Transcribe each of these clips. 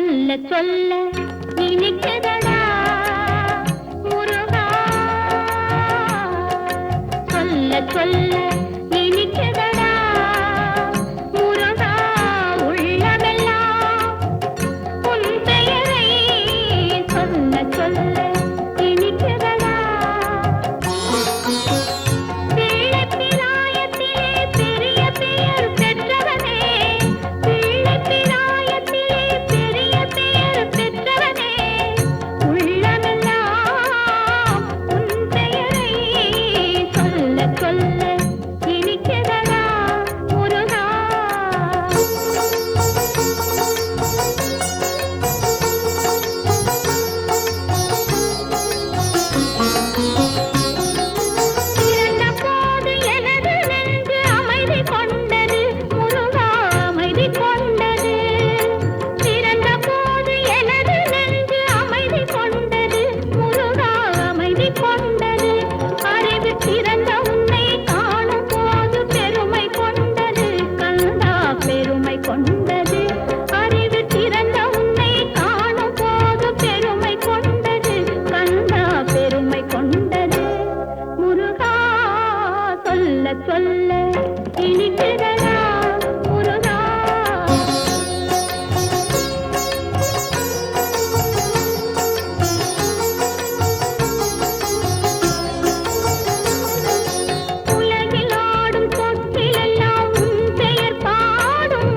சொல்ல சொல்ல இனிக்குதடா முருகா, சொல்ல சொல்ல இனிக்குதடா முருகா, உள்ளமெல்லாம் உன் பெயரை சொல்ல சொல்ல இனிக்குதடா. பிள்ளை பிராயத்திலே பெரிய பெயர் பெற்றவனே, பிள்ளை பிராயத்திலே பெரிய பெயர் பெற்றவனே, உள்ளமெல்லாம் உன் பெயரை சொல்ல சொல்ல இனிக்குதடா முருகா. பிறந்த போது எனது நெஞ்சு அமைதி கொண்டது முருகா, அமைதி கொண்டது. பிறந்த போது எனது நெஞ்சு அமைதி கொண்டது முருகா, அமைதி கொண்டது. அறிவு பிறந்த உன்னை காணும் போது பெருமை கொண்டது கந்தா, பெருமை கொண்டது. அறிவு பிறந்த உன்னை காணும் போது பெருமை கொண்டது கந்தா, பெருமை கொண்டது. முருகா, சொல்ல சொல்ல இனிக்குதடா முருகா. உலகில் ஆடும் சொற்களெல்லாம் உன் பெயர் பாடும்,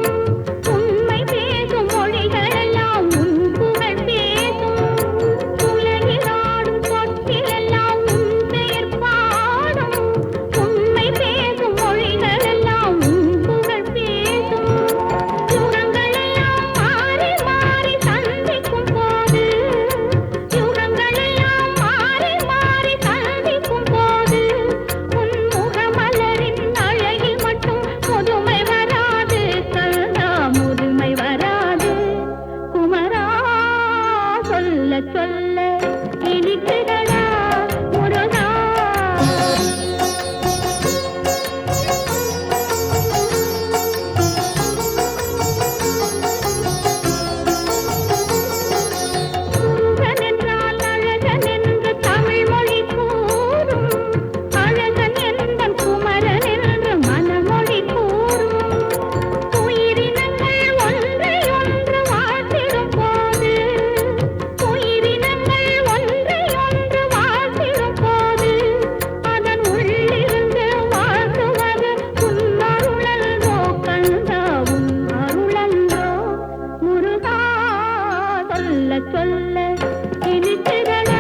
உண்மை பேசும் மொழிகளெல்லாம் உன் புகழ் பேசும். உலகில் ஆடும் சொற்களெல்லாம் உன் பெயர் பாடும், உண்மை பேசும் மொழிகளெல்லாம் உன் புகழ் பேசும். யுகங்களெல்லாம் மாறி மாறி சந்திக்கும் போது, யுகங்களெல்லாம் மாறி மாறி சந்திக்கும் போது, உன் முகமலரின் அழகில் மட்டும் முதுமை வராது கந்தா, முதுமை வராது. குமரா, சொல்ல சொல்ல இனிக்குதடா முருகா. முருகன் என்றால் அழகன் என்று தமிழ் மொழி கூறும், அழகன் என்பன் குமரன் என்று மனமொழி கூறும். உயிரினங்கள் ஒன்றை ஒன்று வாழ்த்திடும் போது, உயிரினங்கள் ஒன்றை ஒன்று வாழ்த்திடும் போது, அதன் உள்ளிருந்து வாழ்த்துவது உன் அருளன்றோ கந்தா, உன் அருளன்றோ முருகா. சொல்ல சொல்ல இனிக்குதடா